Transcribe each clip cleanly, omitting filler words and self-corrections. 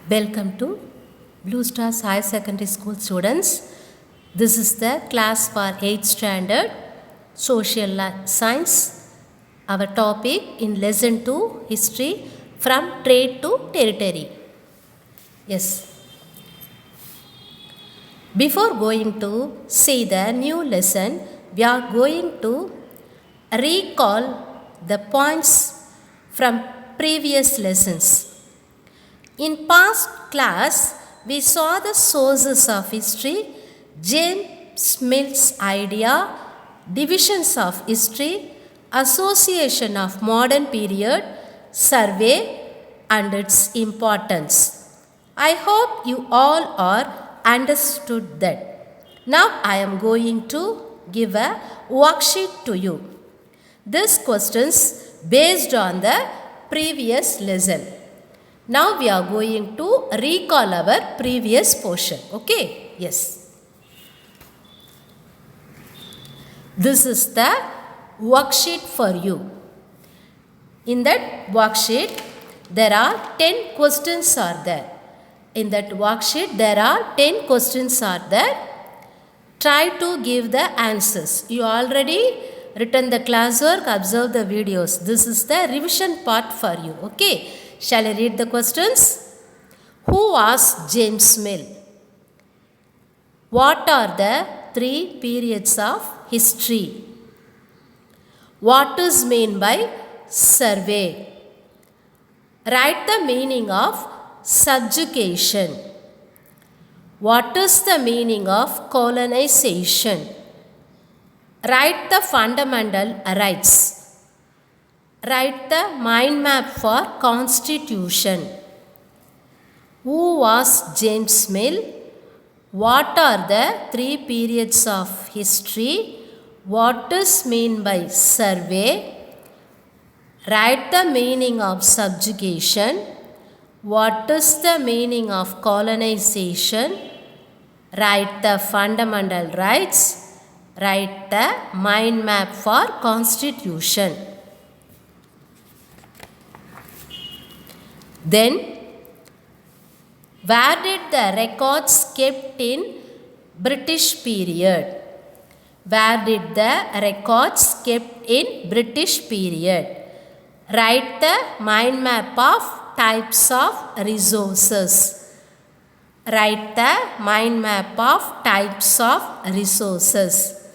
Welcome to Blue Stars High Secondary School students. This is the class for 8th standard Social Science. Our topic in lesson 2 history from trade to territory. Yes. Before going to see the new lesson, we are going to recall the points from previous lessons. In past class, we saw the sources of history, James Mill's idea, divisions of history, association of modern period, survey and its importance. I hope you all are understood that. Now I am going to give a worksheet to you. These questions based on the previous lesson. Now we are going to recall our previous portion. Okay? Yes. This is the worksheet for you. In that worksheet, there are 10 questions are there. In that worksheet, there are 10 questions are there. Try to give the answers. You already written the classwork, observe the videos. This is the revision part for you. Okay? Shall I read the questions? Who was James Mill? What are the 3 periods of history? What is meant by survey? Write the meaning of subjugation. What is the meaning of colonization? Write the fundamental rights. Write the mind map for Constitution. Who was James Mill? What are the 3 periods of history? What is meant by survey? Write the meaning of subjugation. What is the meaning of colonization? Write the fundamental rights. Write the mind map for Constitution. Then, where did the records kept in British period? Where did the records kept in British period? Write the mind map of types of resources. Write the mind map of types of resources.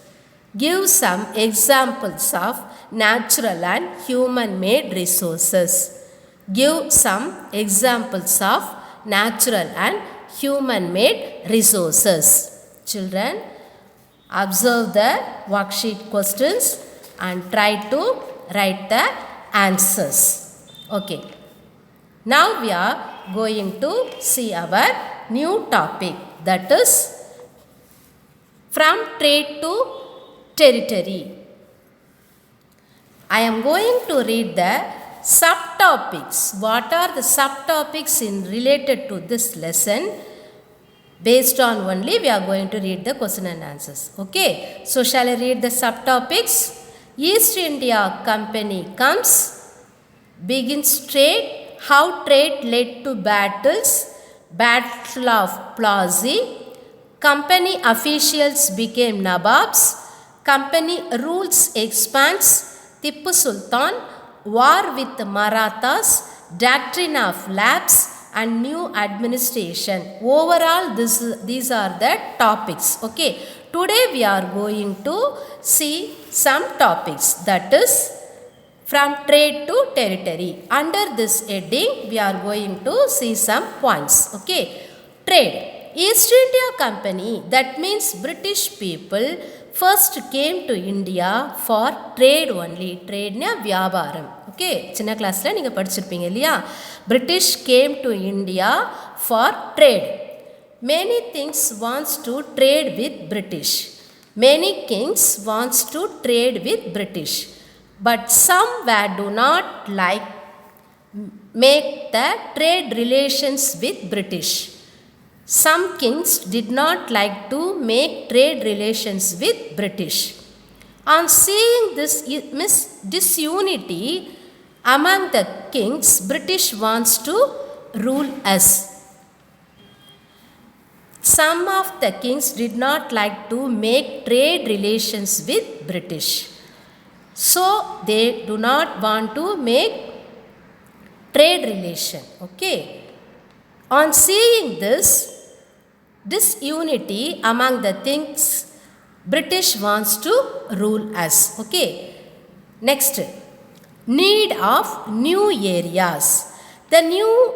Give some examples of natural and human-made resources. Give some examples of natural and human-made resources. Children, observe the worksheet questions and try to write the answers. Okay. Now we are going to see our new topic, that is from trade to territory. I am going to read the subtopics. What are the subtopics related to this lesson? Based on only we are going to read the question and answers. Okay. So shall I read the subtopics? East India Company comes, begins trade, how trade led to battles, Battle of Plassey, company officials became Nababs, company rules expands, Tipu Sultan, war with the Marathas, doctrine of lapse and new administration. Overall, these are the topics. Okay. Today we are going to see some topics, that is from trade to territory. Under this heading, we are going to see some points. Okay. Trade. East India Company, that means British people, first came to India for trade only. Trade na vyavaram. Okay. Chinna class la neenga padichirpeenga illaya. British came to India for trade. Many things wants to trade with British. Many kings wants to trade with British. But some do not like make the trade relations with British. Some kings did not like to make trade relations with British. On seeing this disunity among the kings, British wants to rule us. Some of the kings did not like to make trade relations with British. So they do not want to make trade relation. Okay. On seeing this disunity among the things, British wants to rule us. Okay. Next, need of new areas. The new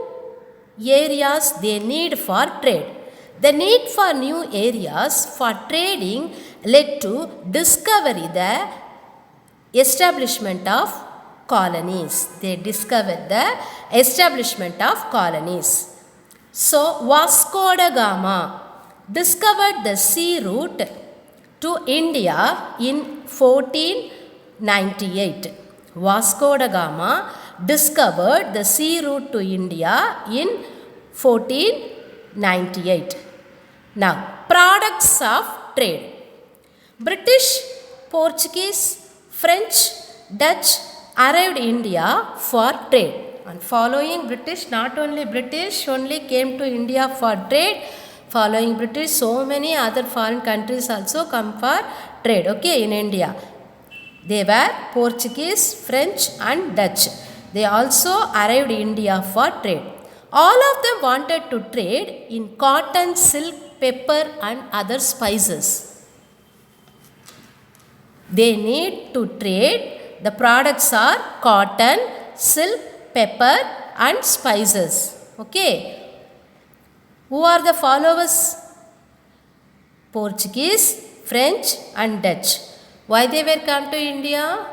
areas they need for trade. The need for new areas for trading led to discovery the establishment of colonies. They discovered the establishment of colonies. So Vasco da Gama discovered the sea route to India in 1498. Vasco da Gama discovered the sea route to India in 1498. Now, products of trade. British, Portuguese, French, Dutch arrived India for trade. And following British, not only British only came to India for trade. Following British, so many other foreign countries also come for trade. Okay, in India. They were Portuguese, French and Dutch. They also arrived India for trade. All of them wanted to trade in cotton, silk, pepper and other spices. They need to trade. The products are cotton, silk, pepper and spices. Okay. Who are the followers? Portuguese, French and Dutch. Why they were come to India?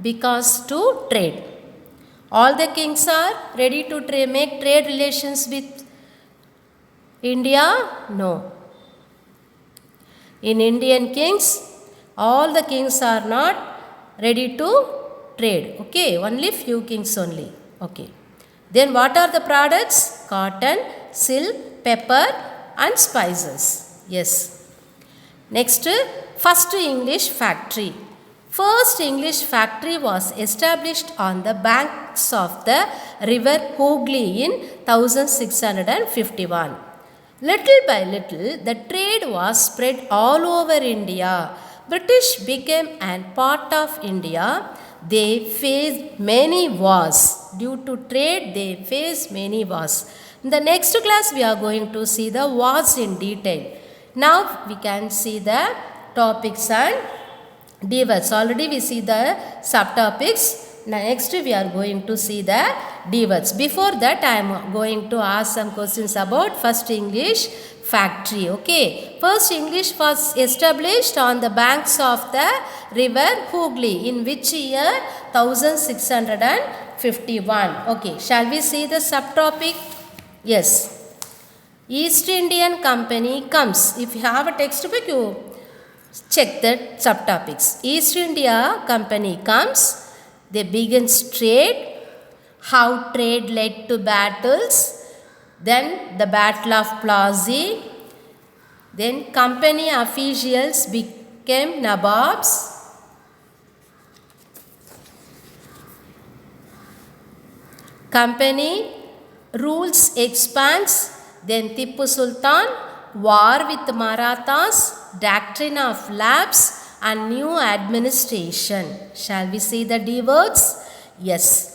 Because to trade. All the kings are ready to make trade relations with India? No. In Indian kings, all the kings are not ready to trade. Okay, only few kings only. Okay. Then what are the products? Cotton, silk, pepper and spices. Yes. Next, first English factory. First English factory was established on the banks of the river Hooghly in 1651. Little by little, the trade was spread all over India. British became a part of India. They faced many wars. Due to trade, they faced many wars. In the next class, we are going to see the wars in detail. Now, we can see the topics and dwords. Already we see the subtopics. Next we are going to see the dwords. Before that I am going to ask some questions about first English factory. Okay. First English was established on the banks of the river Hooghly. In which year? 1651. Okay. Shall we see the subtopic? Yes. East Indian Company comes. If you have a textbook, you check the subtopics. East India Company comes. They begin trade. How trade led to battles. Then the Battle of Plassey. Then company officials became Nabobs. Company rules expands. Then Tipu Sultan, war with Marathas, doctrine of lapse and new administration. Shall we see the D words? Yes.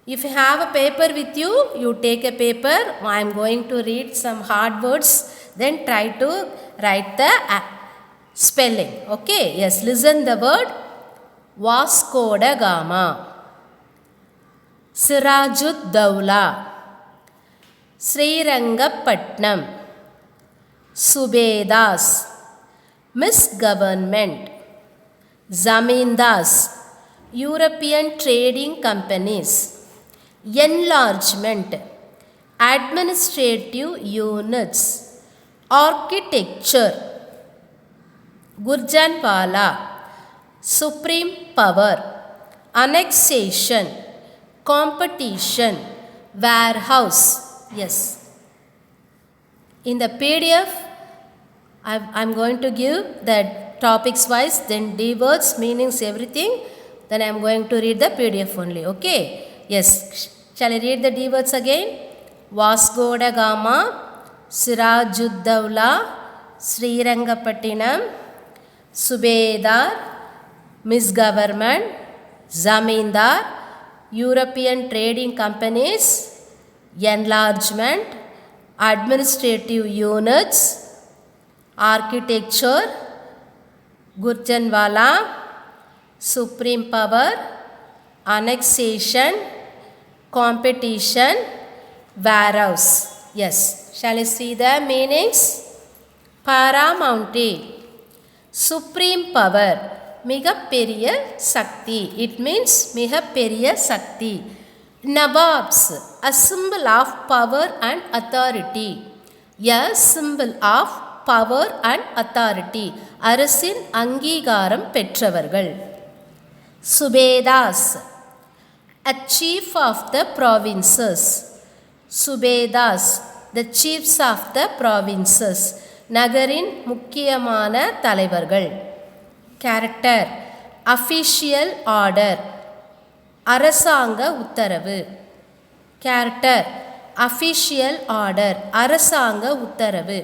If you have a paper with you, you take a paper. I am going to read some hard words. Then try to write the spelling. Okay. Yes. Listen the word. Vasco da Gama. Sirajud-Dowla. Srirangapatnam. Subedas. Misgovernment. Zamindars. European trading companies. Enlargement. Administrative units. Architecture. Gurjanwala. Supreme power. Annexation. Competition. Warehouse. Yes. In the PDF, I am going to give the topics wise, then D words, meanings, everything. Then I am going to read the PDF only. Okay. Yes. Shall I read the D words again? Vasco da Gama, Sirajuddaulah, Srirangapattinam, Subedar, Misgovernment, Zamindar, European trading companies, enlargement, administrative units, architecture, Gurjanwala, supreme power, annexation, competition, warehouse. Yes, shall I see the meanings? Paramountly, supreme power, மிகப்பெரிய சக்தி. It means மிகப்பெரிய சக்தி. Nawabs, a symbol of power and authority. A symbol of power and authority. அரசின் அங்கீகாரம் பெற்றவர்கள். Subedas, a chief of the provinces. Subedas, the chiefs of the provinces. நகரின் முக்கியமான தலைவர்கள். Character, official order, அரசாங்க உத்தரவு. Character, official order, அரசாங்க உத்தரவு.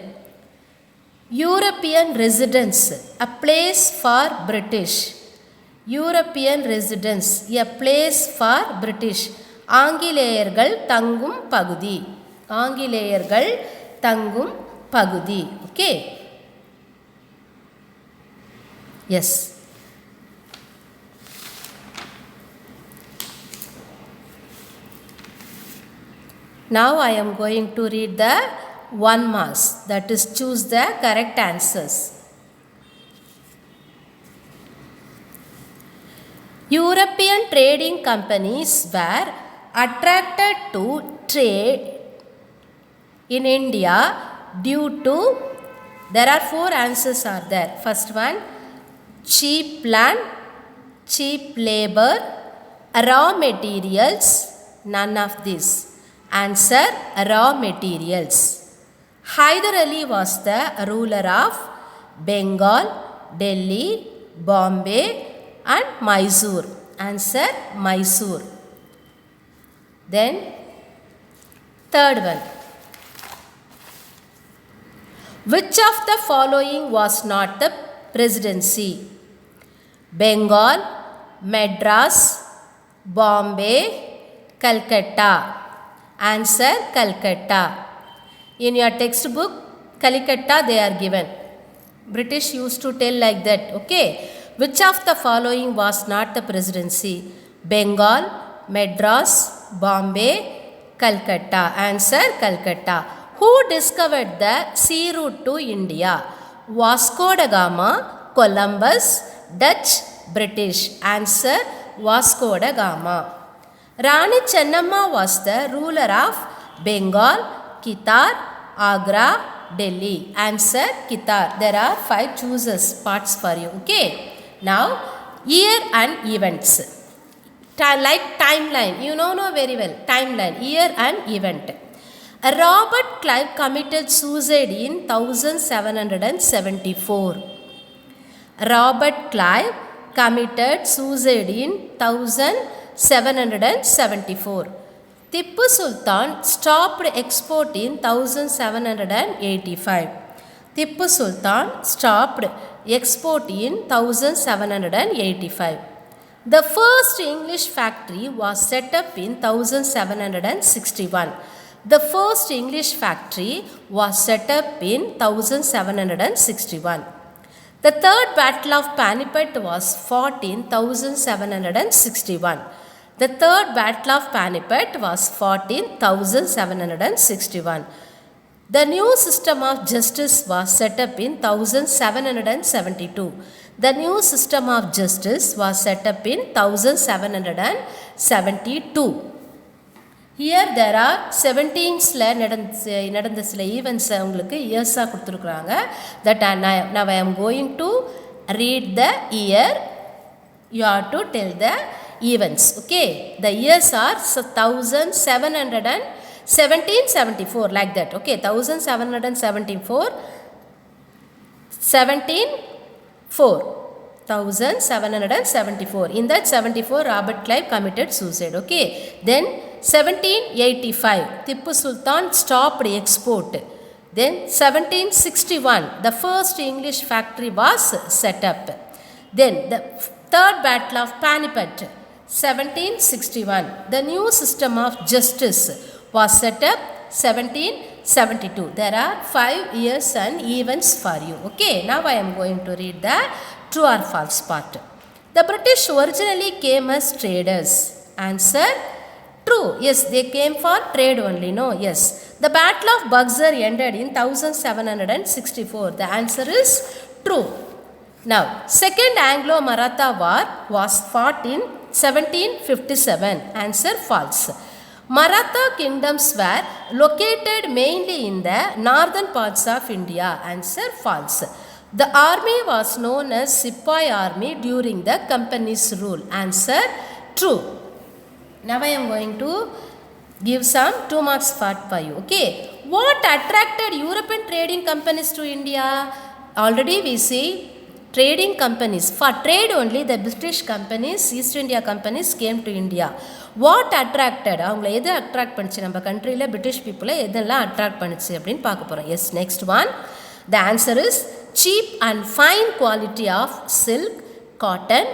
European residence, a place for British. European residence, a place for British. ஆங்கிலேயர்கள் தங்கும் பகுதி. ஆங்கிலேயர்கள் தங்கும் பகுதி. Okay. Yes. Now I am going to read the 1 marks, that is choose the correct answers. European trading companies were attracted to trade in India due to, there are 4 answers are there. First one, cheap land, cheap labor, raw materials, none of this. Answer, raw materials. Hyder Ali was the ruler of Bengal, Delhi, Bombay and Mysore. Answer, Mysore. Then third one, which of the following was not the presidency? Bengal, Madras, Bombay, Calcutta. Answer, Calcutta. In your textbook, Calcutta they are given. British used to tell like that. Okay. Which of the following was not the presidency? Bengal, Madras, Bombay, Calcutta. Answer, Calcutta. Who discovered the sea route to India? Vasco da Gama, Columbus, Dutch, British. Answer, Vasco da Gama. Rani Chennamma was the ruler of Bengal, Kitar, Agra, Delhi. Answer, Kitar. There are 5 chooses parts for you. Okay. Now, year and events. Like timeline. You know very well. Timeline. Year and event. Robert Clive committed suicide in 1774. Robert Clive committed suicide in 1774. Tipu Sultan stopped export in 1785. Tipu Sultan stopped export in 1785. The first English factory was set up in 1761. The first English factory was set up in 1761. The third Battle of Panipat was fought in 1761. The third Battle of Panipat was fought in 1761. The new system of justice was set up in 1772. The new system of justice was set up in 1772. Here there are 17th நடந்த சில events உங்களுக்கு இயர்ஸாக கொடுத்துருக்குறாங்க. That now I am going to read the year. You have to tell the events. Okay. The years are 1774 like that. Okay. 1774, 1774. In that 74, Robert Clive committed suicide. Okay. Then 1785, Tipu Sultan stopped export. Then 1761, the first English factory was set up. Then the third battle of Panipat, 1761, the new system of justice was set up, 1772. There are 5 years and events for you. Okay, now I am going to read the true or false part. The British originally came as traders. Answer, true. Yes, they came for trade only. No, yes. The Battle of Buxar ended in 1764. The answer is true. Now, Second Anglo-Maratha War was fought in 1757. Answer, false. Maratha kingdoms were located mainly in the northern parts of India. Answer, false. The army was known as Sepoy army during the company's rule. Answer, true. Now I am going to give some 2 marks for you. Okay. What attracted European trading companies to India? Already we see trading companies. For trade only the British companies, East India companies came to India. What attracted? அவங்கள எது attract பண்ணிச்சு நம்ம கண்ட்ரியில் British பீப்புளை எதெல்லாம் attract பண்ணிச்சு அப்படின்னு பார்க்க போகிறோம். Yes, next one. The answer is cheap and fine quality of silk, cotton,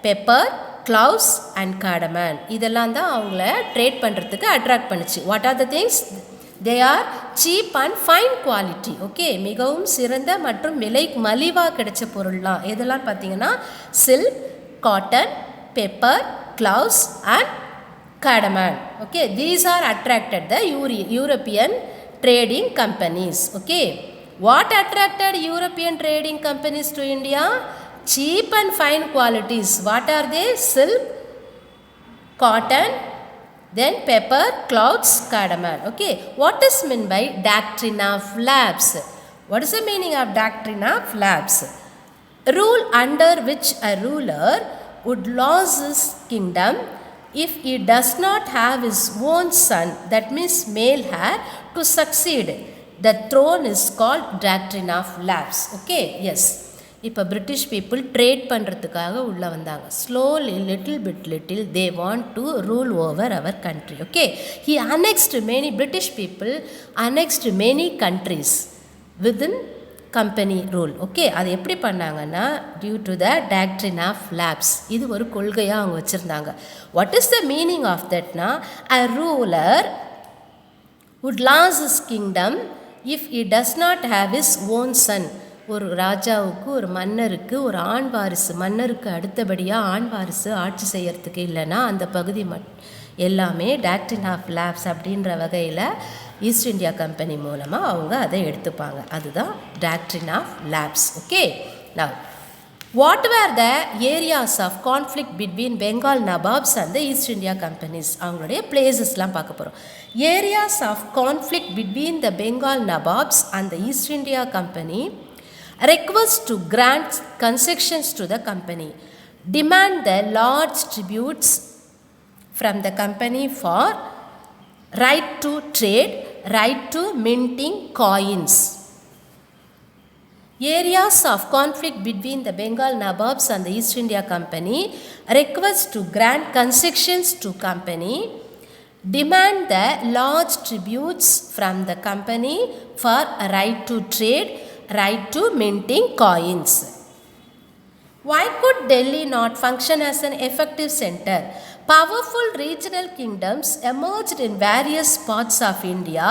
pepper, cloves and cardamom. இதெல்லாம் தான் அவங்கள ட்ரேட் பண்ணுறதுக்கு அட்ராக்ட் பண்ணிச்சு. What are the things? They are cheap and fine quality. Okay, மிகவும் சிறந்த மற்றும் விலை மலிவாக கிடைச்ச பொருள்லாம் எதெல்லாம் பார்த்தீங்கன்னா silk, cotton, pepper, cloves and cardamom. Okay, these are attracted the European trading companies. Okay, what attracted European trading companies to India? Cheap and fine qualities. What are they? Silk, cotton, then pepper, cloves, cardamom. Okay, what is meant by doctrine of lapse? What is the meaning of doctrine of lapse? Rule under which a ruler would lose his kingdom if he does not have his own son, that means male heir, to succeed the throne is called doctrine of lapse. Okay, yes. இப்போ British people trade பண்ணுறதுக்காக உள்ளே வந்தாங்க. Slowly little they want to rule over our country. Okay, he annexed many British people annexed many countries within company rule. Okay, அது எப்படி பண்ணாங்கன்னா due to the doctrine of lapse. இது ஒரு கொள்கையாக அவங்க வச்சுருந்தாங்க. What is the meaning of தட்னா, a ruler would lose his kingdom if he does not have his own son. ஒரு ராஜாவுக்கு, ஒரு மன்னருக்கு ஒரு ஆண் வாரிசு, மன்னருக்கு அடுத்தபடியாக ஆண் வாரிசு ஆட்சி செய்யறதுக்கு இல்லைன்னா அந்த பகுதி எல்லாமே டாக்ட்ரின் ஆஃப் லேப்ஸ் அப்படின்ற வகையில் ஈஸ்ட் இந்தியா கம்பெனி மூலமாக அவங்க அதை எடுத்துப்பாங்க. அதுதான் doctrine of lapse. Okay, now what were the areas of conflict between Bengal nawabs and the East India companies? அவங்களுடைய பிளேசஸ்லாம் பார்க்க போகிறோம். Areas of conflict between the Bengal nawabs and the East India company request to grant concessions to the company, demand the large tributes from the company for right to trade, right to minting coins. Areas of conflict between the Bengal Nawabs and the East India Company request to grant concessions to company, demand the large tributes from the company for right to trade, right to minting coins. Why could Delhi not function as an effective center? Powerful regional kingdoms emerged in various parts of India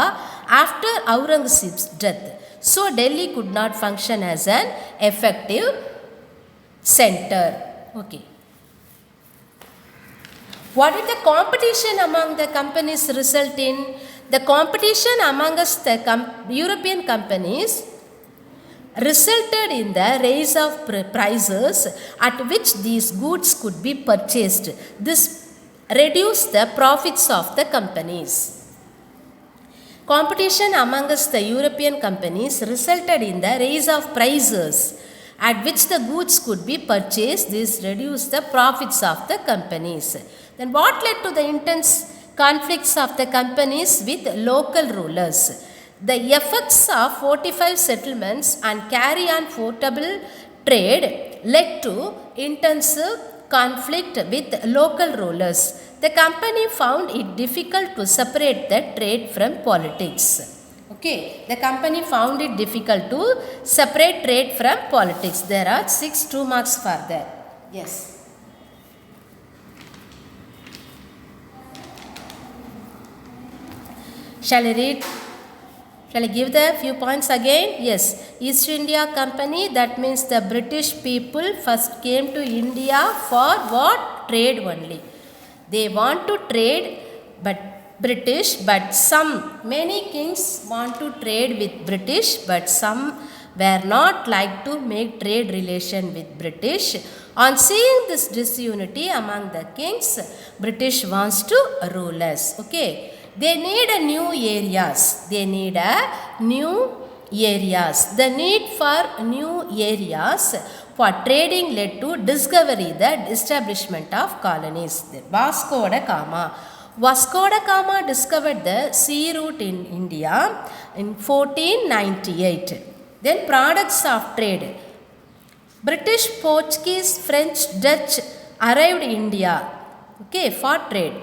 after Aurangzeb's death. So Delhi could not function as an effective center. Okay. What did the competition among the companies result in? The competition amongst the European companies resulted in the rise of prices at which these goods could be purchased. This reduced the profits of the companies. Competition amongst the European companies resulted in the rise of prices at which the goods could be purchased. This reduced the profits of the companies. Then what led to the intense conflicts of the companies with local rulers? The effects of 45 settlements and carry-on portable trade led to intensive conflict with local rulers. The company found it difficult to separate the trade from politics. Okay, the company found it difficult to separate trade from politics. There are 6 2 marks for that. Yes. Shall I read? Shall I give the few points again? Yes. East India Company, that means the British people first came to India for what? Trade only. They want to trade, but many kings want to trade with British, but some were not like to make trade relation with British. On seeing this disunity among the kings, British wants to rule us. Okay. They need a new areas. The need for new areas for trading led to discovery, the establishment of colonies. Vasco da Gama discovered the sea route in India in 1498. Then products of trade. British, Portuguese, French, Dutch arrived in India, okay, for trade.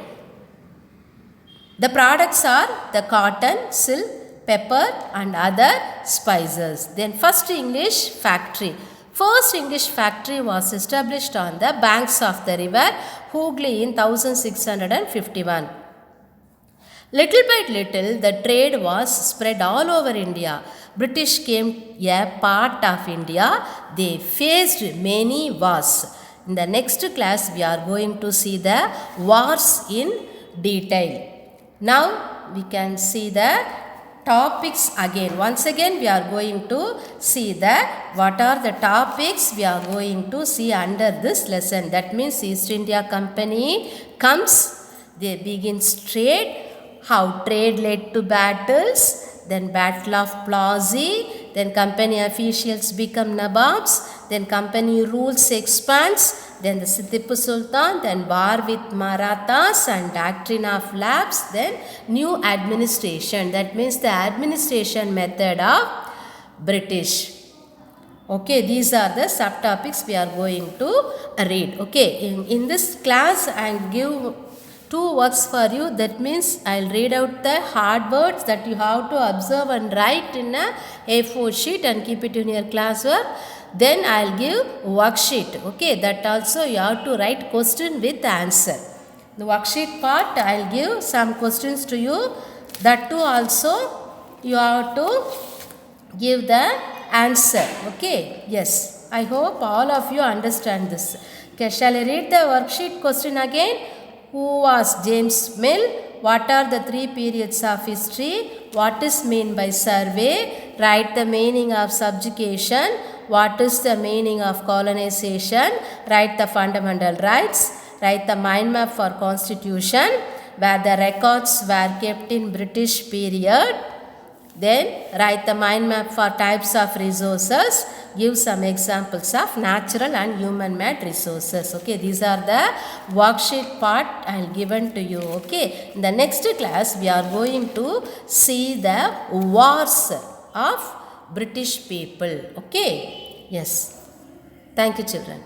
The products are the cotton, silk, pepper and other spices. Then first English factory. First English factory was established on the banks of the river Hooghly in 1651. Little by little, the trade was spread all over India. British came a part of India. They faced many wars. In the next class, we are going to see the wars in detail. Now, we can see the topics again. Once again, we are going to see what are the topics we are going to see under this lesson. That means East India Company comes, they begin trade, how trade led to battles, then Battle of Plassey, then company officials become Nababs, then company rules expands, then the Tipu Sultan, then war with Marathas and doctrine of lapse, then new administration. That means the administration method of British. Okay, these are the subtopics we are going to read. Okay, in this class I will give 2 works for you. That means I will read out the hard words that you have to observe and write in a A4 sheet and keep it in your classwork. Then I will give worksheet. Okay, that also you have to write question with answer. The worksheet part I will give some questions to you. That too also you have to give the answer. Okay, yes. I hope all of you understand this. Okay, shall I read the worksheet question again? Who was James Mill? What are the 3 periods of history? What is meant by survey? Write the meaning of subjugation. What is the meaning of colonization? Write the fundamental rights. Write the mind map for constitution where the records were kept in British period. Then write the mind map for types of resources. Give some examples of natural and human made resources. Okay, these are the worksheet part I will given to you. Okay, in the next class we are going to see the wars of British people. Okay, yes. Thank you, children.